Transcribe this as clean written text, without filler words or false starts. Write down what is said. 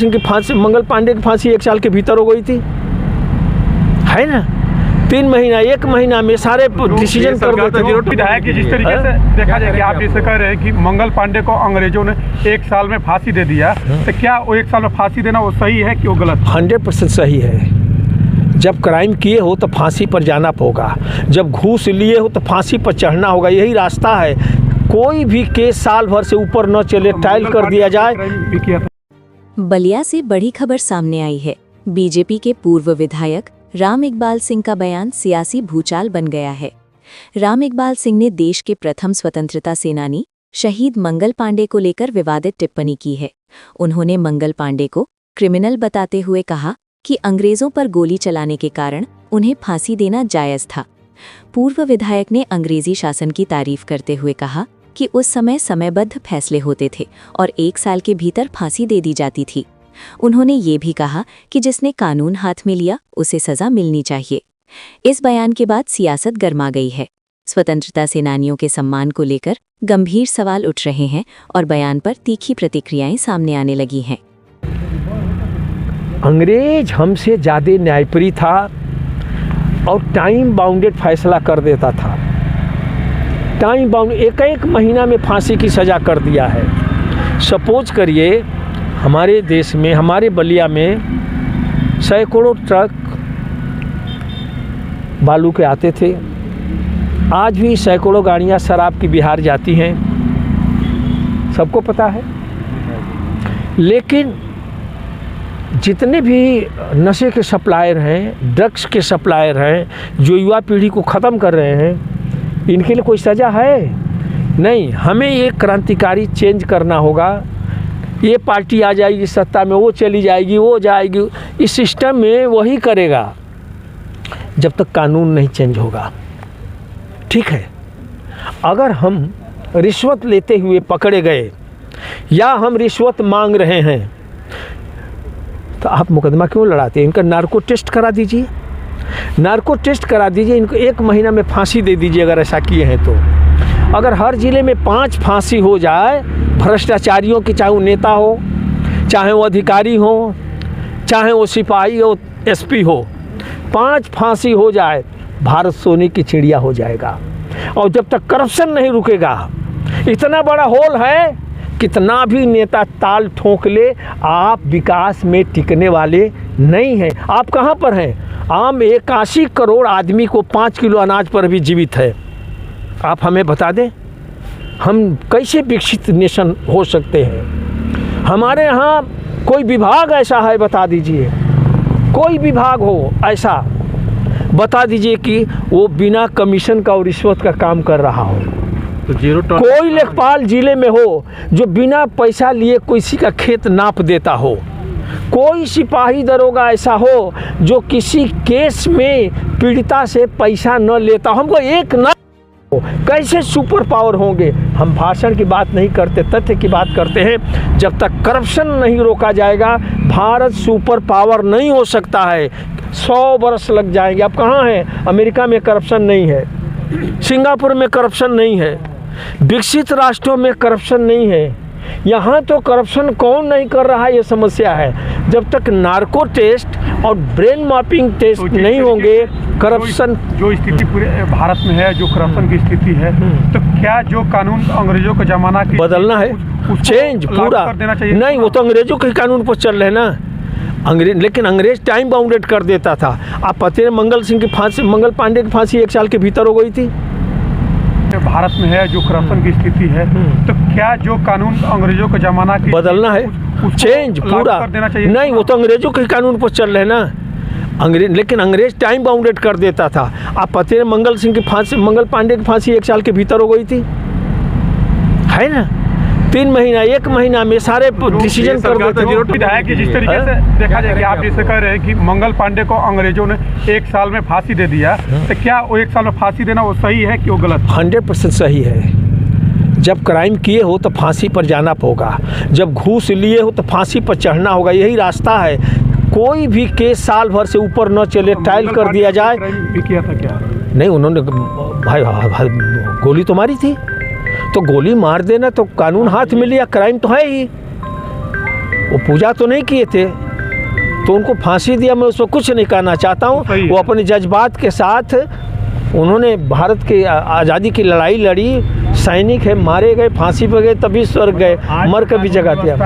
मंगल पांडे की फांसी 1 साल के भीतर हो गई थी, है ना। 3 महीना 1 महीना में सारे डिसीजन कर देते हैं। विधायक की जिस तरीके से देखा जाए कि आप जैसे कह रहे हैं कि मंगल पांडे को अंग्रेजों ने 1 साल में फांसी दे दिया, तो क्या वो 1 साल में फांसी देना वो सही है कि वो गलत? 100% सही है। जब क्राइम किए हो तो फांसी पर जाना होगा, जब घूस लिए हो तो फांसी पर चढ़ना होगा, यही रास्ता है। कोई भी केस साल भर से ऊपर न चले, ट्रायल कर दिया जाए। बलिया से बड़ी खबर सामने आई है। बीजेपी के पूर्व विधायक राम इकबाल सिंह का बयान सियासी भूचाल बन गया है। राम इकबाल सिंह ने देश के प्रथम स्वतंत्रता सेनानी शहीद मंगल पांडे को लेकर विवादित टिप्पणी की है। उन्होंने मंगल पांडे को क्रिमिनल बताते हुए कहा कि अंग्रेजों पर गोली चलाने के कारण उन्हें फांसी देना जायज था। पूर्व विधायक ने अंग्रेजी शासन की तारीफ करते हुए कहा कि उस समय समयबद्ध फैसले होते थे और 1 साल के भीतर फांसी दे दी जाती थी। उन्होंने ये भी कहा कि जिसने कानून हाथ में लिया उसे सजा मिलनी चाहिए। इस बयान के बाद सियासत गर्मा गई है। स्वतंत्रता सेनानियों के सम्मान को लेकर गंभीर सवाल उठ रहे हैं और बयान पर तीखी प्रतिक्रियाएं सामने आने लगी हैं। अंग्रेज हमसे ज़्यादा न्यायप्रिय था और टाइम बाउंडेड फैसला कर देता था। टाइम बाउंड 1 महीना में फांसी की सज़ा कर दिया है। सपोज करिए हमारे देश में, हमारे बलिया में सैकड़ों ट्रक बालू के आते थे। आज भी सैकड़ों गाड़ियां शराब की बिहार जाती हैं, सबको पता है। लेकिन जितने भी नशे के सप्लायर हैं, ड्रग्स के सप्लायर हैं, जो युवा पीढ़ी को ख़त्म कर रहे हैं, इनके लिए कोई सज़ा है नहीं। हमें ये क्रांतिकारी चेंज करना होगा। ये पार्टी आ जाएगी सत्ता में, वो चली जाएगी, वो जाएगी, इस सिस्टम में वही करेगा जब तक कानून नहीं चेंज होगा। ठीक है, अगर हम रिश्वत लेते हुए पकड़े गए या हम रिश्वत मांग रहे हैं तो आप मुकदमा क्यों लड़ाते हैं? इनका नार्को टेस्ट करा दीजिए, नार्को टेस्ट करा दीजिए, इनको 1 महीना में फांसी दे दीजिए अगर ऐसा किए हैं तो। अगर हर ज़िले में 5 फांसी हो जाए भ्रष्टाचारियों की, चाहे वो नेता हो, चाहे वो अधिकारी हो, चाहे वो सिपाही हो, एसपी हो, 5 फांसी हो जाए, भारत सोने की चिड़िया हो जाएगा। और जब तक करप्शन नहीं रुकेगा, इतना बड़ा होल है, कितना भी नेता ताल ठोक ले, आप विकास में टिकने वाले नहीं हैं। आप कहाँ पर हैं? आम 81 करोड़ आदमी को 5 किलो अनाज पर भी जीवित है। आप हमें बता दें, हम कैसे विकसित नेशन हो सकते हैं? हमारे यहाँ कोई विभाग ऐसा है, बता दीजिए, कोई विभाग हो ऐसा, बता दीजिए कि वो बिना कमीशन का और रिश्वत का काम कर रहा हो। तो कोई लेखपाल जिले में हो जो बिना पैसा लिए किसी का खेत नाप देता हो। कोई सिपाही दरोगा ऐसा हो जो किसी केस में पीड़िता से पैसा न लेता। हमको एक ना, कैसे सुपर पावर होंगे? हम भाषण की बात नहीं करते, तथ्य की बात करते हैं। जब तक करप्शन नहीं रोका जाएगा, भारत सुपर पावर नहीं हो सकता है। 100 वर्ष लग जाएंगे। अब कहाँ हैं? अमेरिका में करप्शन नहीं है, सिंगापुर में करप्शन नहीं है, विकसित राष्ट्रों में करप्शन नहीं है। यहाँ तो करप्शन कौन नहीं कर रहा है, ये समस्या है। जब तक नार्को टेस्ट और ब्रेन मैपिंग टेस्ट नहीं होंगे, करप्शन जो स्थिति पूरे भारत में है, जो करप्शन की स्थिति है, तो क्या जो कानून अंग्रेजों का जमाना की बदलना है, चेंज पूरा कर देना चाहिए? नहीं, वो तो अंग्रेजों के कानून पर चल रहे हैं ना अंग्रेज। लेकिन अंग्रेज टाइम बाउंडेड कर देता था। आप पता है मंगल पांडे की फांसी 1 साल के भीतर हो गई थी। भारत में है, जो करप्शन की स्थिति है, तो क्या जो कानून अंग्रेजों का जमाना की बदलना है, चेंज पूरा कर देना चाहिए? नहीं, वो तो अंग्रेजों के कानून पर चल रहे हैं ना अंग्रेज। लेकिन अंग्रेज टाइम बाउंडेड कर देता था। आप पता है मंगल पांडे की फांसी 1 साल के भीतर हो गई थी, है ना। 3 महीना 1 महीना में सारे डिसीजन कर देते हैं। विधायक की जिस तरीके से देखा जाए कि आप जैसे कह रहे हैं कि मंगल पांडे को अंग्रेजों ने 1 साल में फांसी दे दिया, तो क्या वो 1 साल में फांसी देना वो सही है कि वो गलत? 100% सही है। जब क्राइम किए हो तो फांसी पर जाना होगा, जब घूस लिए हो तो फांसी पर चढ़ना होगा, यही रास्ता है। कोई भी केस साल भर से ऊपर न चले, ट्रायल कर दिया जाए। किया था क्या? नहीं, उन्होंने भाई गोली तो मारी थी, तो गोली मार देना तो कानून हाथ में लिया, क्राइम तो है ही। वो पूजा तो नहीं किए थे, तो उनको फांसी दिया। मैं उसको कुछ नहीं कहना चाहता हूँ। सही है। वो अपने जज्बात के साथ उन्होंने भारत की आज़ादी की लड़ाई लड़ी, सैनिक है, मारे गए, फांसी पे गए, तभी स्वर्ग गए, मर कर भी जगह दिया।